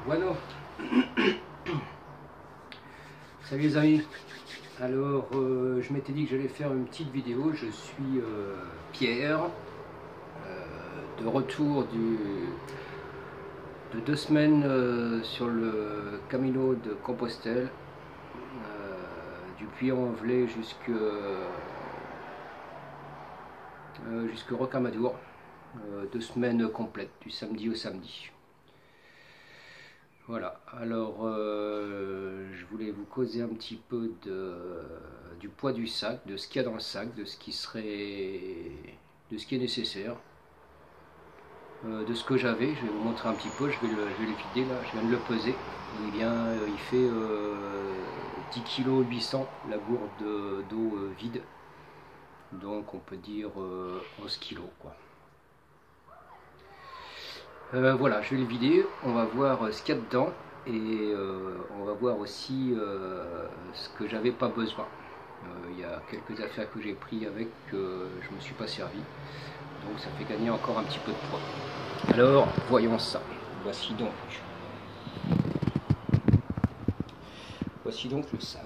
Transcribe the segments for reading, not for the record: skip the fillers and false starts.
Bueno, salut les amis. Alors, je m'étais dit que j'allais faire une petite vidéo. Je suis Pierre, de retour de 2 semaines sur le Camino de Compostelle, du Puy-en-Velay jusqu'à Rocamadour, 2 semaines complètes, du samedi au samedi. Voilà, alors je voulais vous causer un petit peu du poids du sac, de ce qu'il y a dans le sac, de ce qui est nécessaire, de ce que j'avais. Je vais vous montrer un petit peu, je vais le vider là, je viens de le peser. Il fait 10 kg 800 la gourde d'eau vide, donc on peut dire 11 kg quoi. Voilà, je vais le vider, on va voir ce qu'il y a dedans et on va voir aussi ce que j'avais pas besoin. Il y a quelques affaires que j'ai pris avec que je me suis pas servi, donc ça fait gagner encore un petit peu de poids. Alors voyons ça. Voici donc le sac.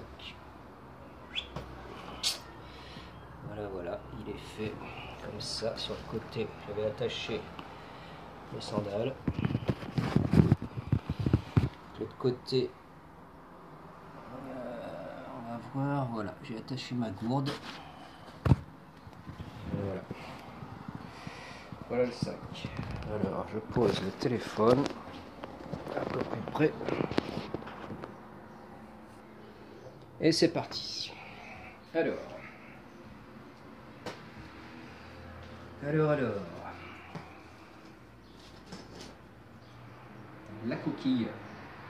Voilà, il est fait comme ça. Sur le côté, j'avais attaché les sandales. De l'autre côté, on va voir, voilà, j'ai attaché ma gourde. Voilà le sac. Alors je pose le téléphone à peu près. Et c'est parti. Alors. La coquille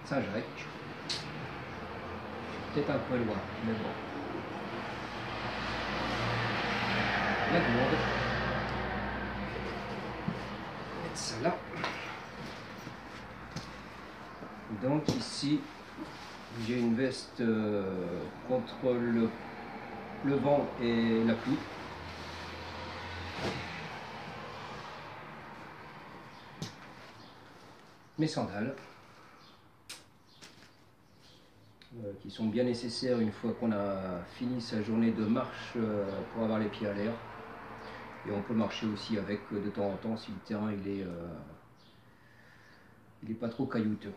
Saint-Jacques. Peut-être un peu loin, mais bon. La gourde. Mettre ça là. Donc ici, j'ai une veste contre le vent et la pluie. Mes sandales. Qui sont bien nécessaires une fois qu'on a fini sa journée de marche pour avoir les pieds à l'air. Et on peut marcher aussi avec de temps en temps si le terrain il est pas trop caillouteux.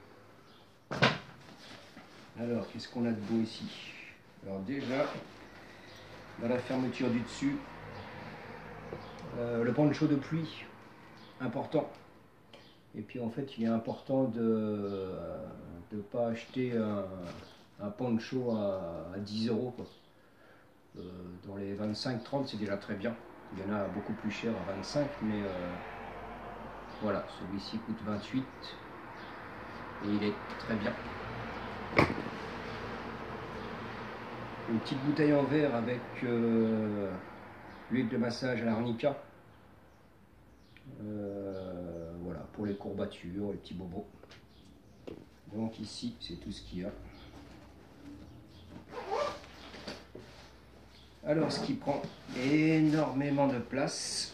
Alors qu'est-ce qu'on a de beau ici? Alors déjà, dans la fermeture du dessus, le poncho de pluie, important. Et puis en fait il est important de ne pas acheter un poncho à 10 €. Dans les 25-30 c'est déjà très bien. Il y en a beaucoup plus cher à 25, mais voilà, celui-ci coûte 28 et il est très bien. Une petite bouteille en verre avec l'huile de massage à l'arnica. Voilà, pour les courbatures, les petits bobos. Donc ici c'est tout ce qu'il y a. Alors ce qui prend énormément de place,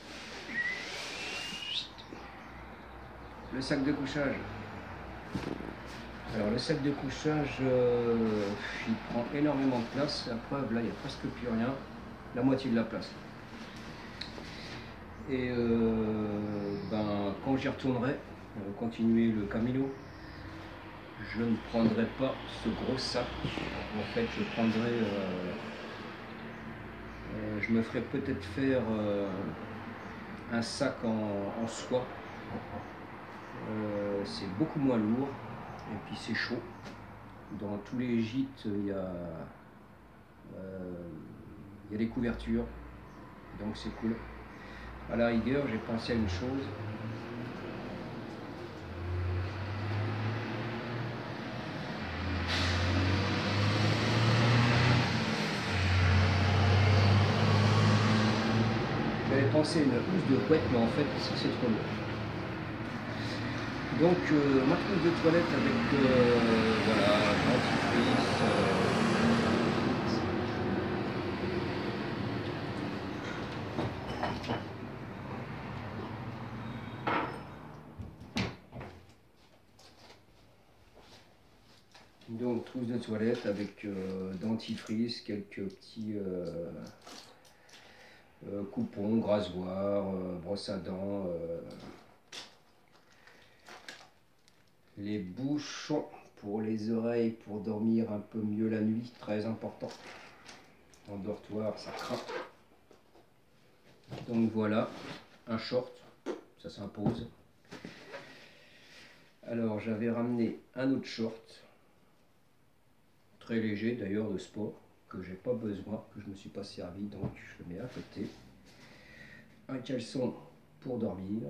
le sac de couchage. Alors le sac de couchage, il prend énormément de place. La preuve, là il n'y a presque plus rien, la moitié de la place. Et quand j'y retournerai, continuer le Camino, je ne prendrai pas ce gros sac. En fait, je me ferai peut-être faire un sac en soie. C'est beaucoup moins lourd et puis c'est chaud. Dans tous les gîtes, il y a des couvertures, donc c'est cool. À la rigueur, j'ai pensé à une chose. J'avais pensé à une housse de couette, mais en fait, c'est trop lourd. Donc, ma trousse de toilette avec voilà, dentifrice. Donc trousse de toilette avec dentifrice, quelques petits coupons, rasoirs, brosse à dents, les bouchons pour les oreilles pour dormir un peu mieux la nuit, très important. En dortoir, ça craint. Donc voilà, un short, ça s'impose. Alors j'avais ramené un autre short, très léger d'ailleurs de sport, que j'ai pas besoin, que je me suis pas servi, donc je le mets à côté. Un caleçon pour dormir.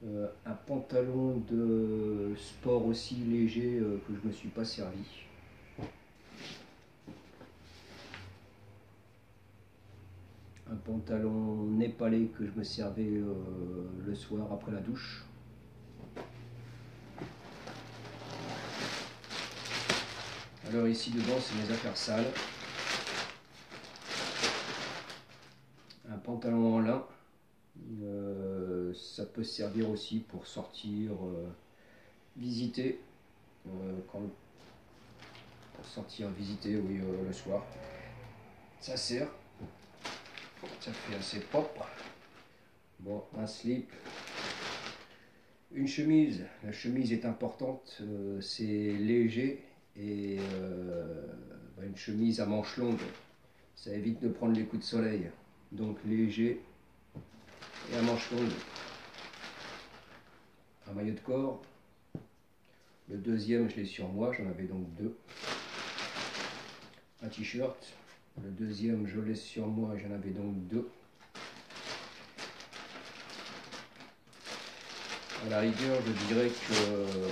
Un pantalon de sport aussi léger que je me suis pas servi. Un pantalon népalais que je me servais le soir après la douche. Alors ici dedans c'est mes affaires sales. Un pantalon en lin. Ça peut servir aussi pour sortir, visiter. Pour sortir visiter, oui, le soir. Ça sert. Ça fait assez propre. Bon, un slip. Une chemise. La chemise est importante. C'est léger. Et une chemise à manches longues. Ça évite de prendre les coups de soleil. Donc léger et à manches longues. Un maillot de corps. Le deuxième, je l'ai sur moi. J'en avais donc deux. Un t-shirt. Le deuxième, je l'ai sur moi, j'en avais donc deux. À la rigueur, je dirais que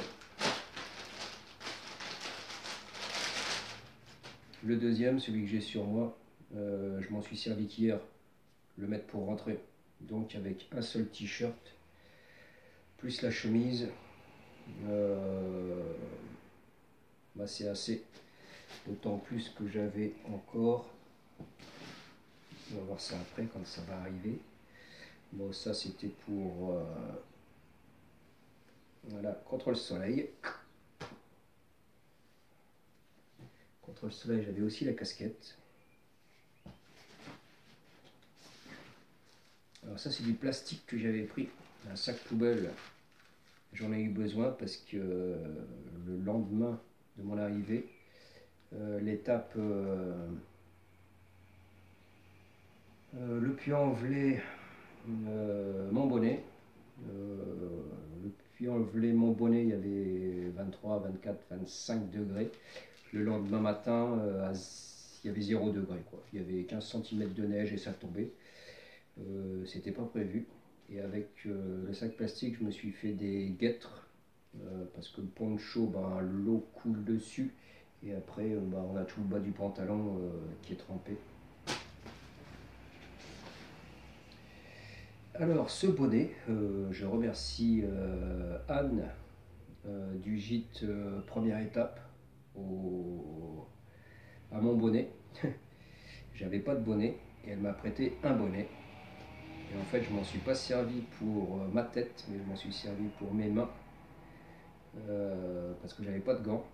le deuxième, celui que j'ai sur moi, je m'en suis servi qu'hier, le mettre pour rentrer. Donc avec un seul t-shirt, plus la chemise, c'est assez. D'autant plus que j'avais encore, on va voir ça après quand ça va arriver. Bon, ça c'était pour voilà, contre le soleil. Contre le soleil, j'avais aussi la casquette. Alors ça c'est du plastique que j'avais pris, un sac poubelle. J'en ai eu besoin parce que le lendemain de mon arrivée, l'étape le Puy-en-Velay, mon bonnet. Le Puy-en-Velay, mon bonnet, il y avait 23, 24, 25 degrés. Le lendemain matin, il y avait 0 degré, quoi. Il y avait 15 cm de neige et ça tombait. C'était pas prévu. Et avec le sac plastique, je me suis fait des guêtres. Parce que le poncho, l'eau coule dessus. Et après, on a tout le bas du pantalon qui est trempé. Alors, ce bonnet, je remercie Anne du gîte première étape à mon bonnet. J'avais pas de bonnet et elle m'a prêté un bonnet. Et en fait, je m'en suis pas servi pour ma tête, mais je m'en suis servi pour mes mains parce que j'avais pas de gants.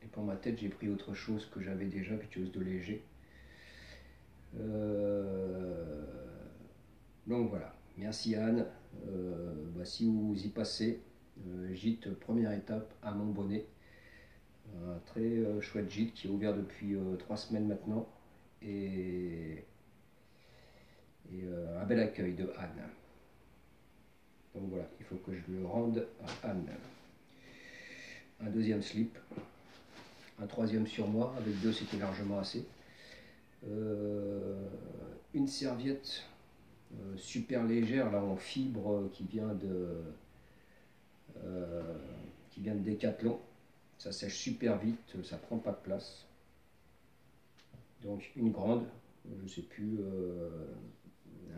Et pour ma tête, j'ai pris autre chose que j'avais déjà, quelque chose de léger. Donc voilà, merci Anne. Si vous y passez, gîte première étape à Montbonnet. Un très chouette gîte qui est ouvert depuis 3 semaines maintenant. Et un bel accueil de Anne. Donc voilà, il faut que je le rende à Anne. Un deuxième slip. Un troisième sur moi, avec deux c'était largement assez. Une serviette super légère là en fibre qui vient de Decathlon. Ça sèche super vite, ça prend pas de place. Donc une grande, je sais plus,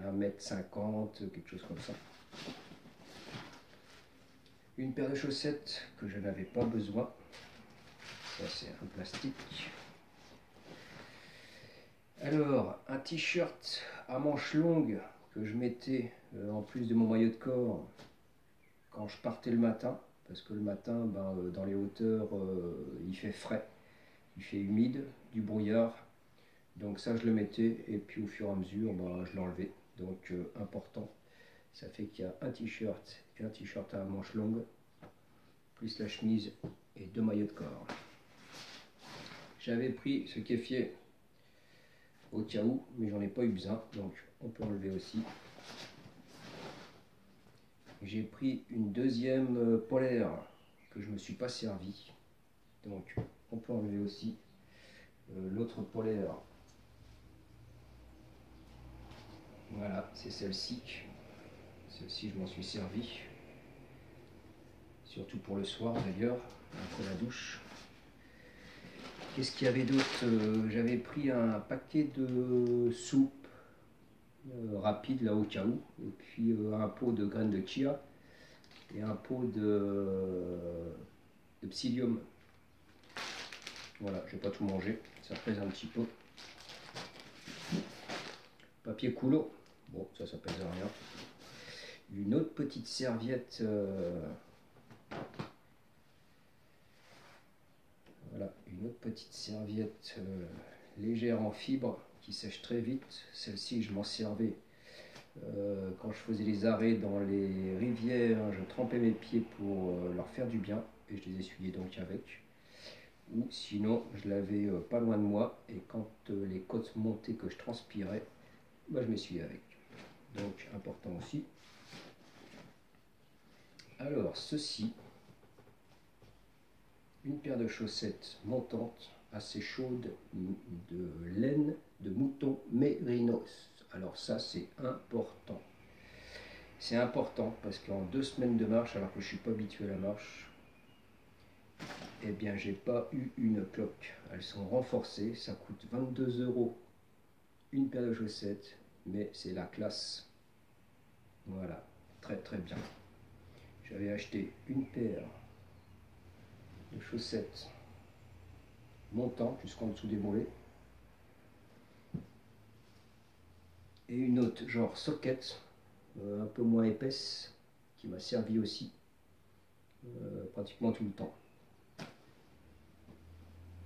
1,50 m, quelque chose comme ça. Une paire de chaussettes que je n'avais pas besoin. Ça c'est un plastique. Alors, un t-shirt à manches longues que je mettais en plus de mon maillot de corps quand je partais le matin, parce que le matin, ben, dans les hauteurs, il fait frais, il fait humide, du brouillard. Donc ça, je le mettais, et puis au fur et à mesure, ben, je l'enlevais. Donc important, ça fait qu'il y a un t-shirt et un t-shirt à manches longues, plus la chemise et 2 maillots de corps. J'avais pris ce kéfier au cas où, mais j'en ai pas eu besoin, donc on peut enlever aussi. J'ai pris une deuxième polaire que je ne me suis pas servi, donc on peut enlever aussi. L'autre polaire, voilà, c'est celle-ci. Celle-ci, je m'en suis servi, surtout pour le soir d'ailleurs, après la douche. Qu'est-ce qu'il y avait d'autre? J'avais pris un paquet de soupe rapide là au cas où, et puis un pot de graines de chia et un pot de psyllium. Voilà, je vais pas tout manger, ça pèse un petit peu. Papier coulo, bon ça pèse rien. Une autre petite serviette, voilà, une autre petite serviette légère en fibre qui sèche très vite. Celle-ci, je m'en servais quand je faisais les arrêts dans les rivières. Je trempais mes pieds pour leur faire du bien et je les essuyais donc avec. Ou sinon, je l'avais pas loin de moi et quand les côtes montaient que je transpirais, bah, je m'essuyais avec. Donc, important aussi. Alors, ceci, une paire de chaussettes montantes, assez chaudes, de laine de mouton mérinos. Alors ça, c'est important. C'est important parce qu'en 2 semaines de marche, alors que je ne suis pas habitué à la marche, eh bien, j'ai pas eu une cloque. Elles sont renforcées, ça coûte 22 € une paire de chaussettes, mais c'est la classe. Voilà, très très bien. J'avais acheté une paire de chaussettes montantes jusqu'en dessous des mollets et une autre genre socket, un peu moins épaisse, qui m'a servi aussi pratiquement tout le temps.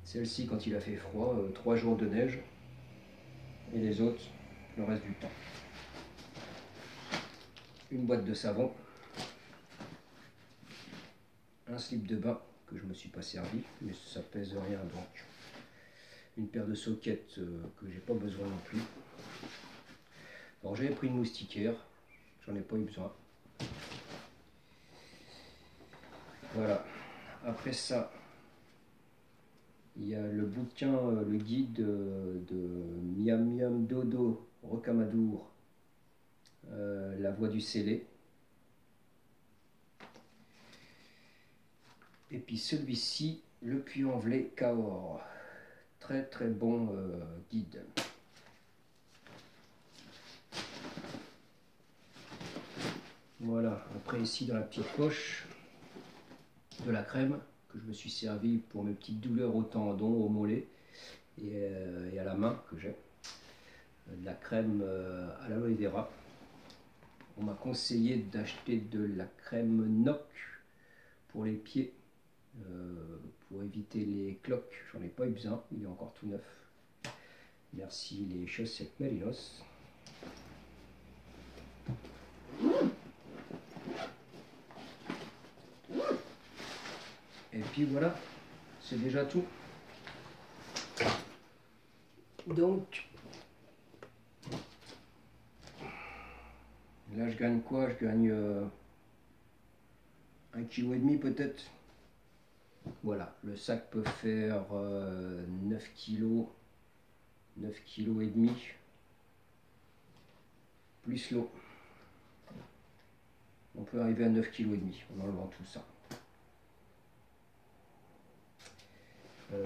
Celle-ci, quand il a fait froid, 3 jours de neige, et les autres le reste du temps. Une boîte de savon, un slip de bain que je ne me suis pas servi, mais ça pèse rien donc. Une paire de sockets que j'ai pas besoin non plus. Alors j'avais pris une moustiquaire, j'en ai pas eu besoin. Voilà. Après ça, il y a le bouquin, le guide de Miam Miam Dodo Rocamadour, La voix du scellé. Et puis celui-ci, le Puy-en-Velay Cahors. Très très bon guide. Voilà, après ici dans la petite poche, de la crème que je me suis servi pour mes petites douleurs au tendon, au mollet et à la main que j'ai. De la crème à l'aloe vera. On m'a conseillé d'acheter de la crème NOC pour les pieds, pour éviter les cloques. J'en ai pas eu besoin, il est encore tout neuf. Merci les chaussettes Mérinos. Et puis voilà, c'est déjà tout. Donc, là je gagne quoi? Je gagne 1,5 kg peut-être. Voilà, le sac peut faire 9 kg, 9 kg et demi, plus l'eau. On peut arriver à 9 kg et demi en enlevant tout ça.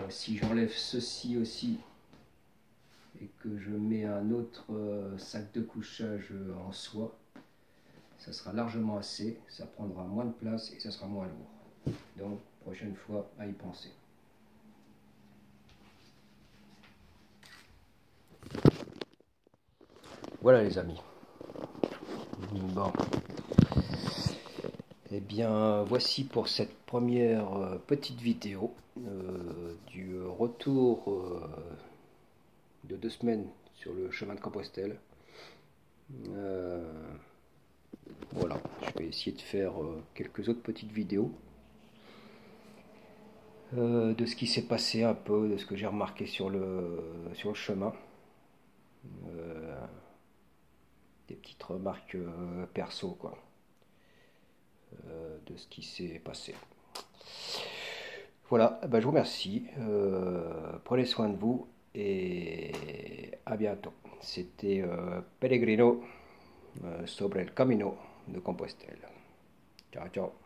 Si j'enlève ceci aussi et que je mets un autre sac de couchage en soie, ça sera largement assez, ça prendra moins de place et ça sera moins lourd. Donc prochaine fois à y penser. Voilà les amis. Bon. Eh bien, voici pour cette première petite vidéo du retour de 2 semaines sur le chemin de Compostelle. Voilà, je vais essayer de faire quelques autres petites vidéos de ce qui s'est passé un peu, de ce que j'ai remarqué sur le chemin. Des petites remarques perso, quoi, de ce qui s'est passé. Voilà, je vous remercie. Prenez soin de vous et à bientôt. C'était Pellegrino sobre el camino de Compostelle. Ciao, ciao.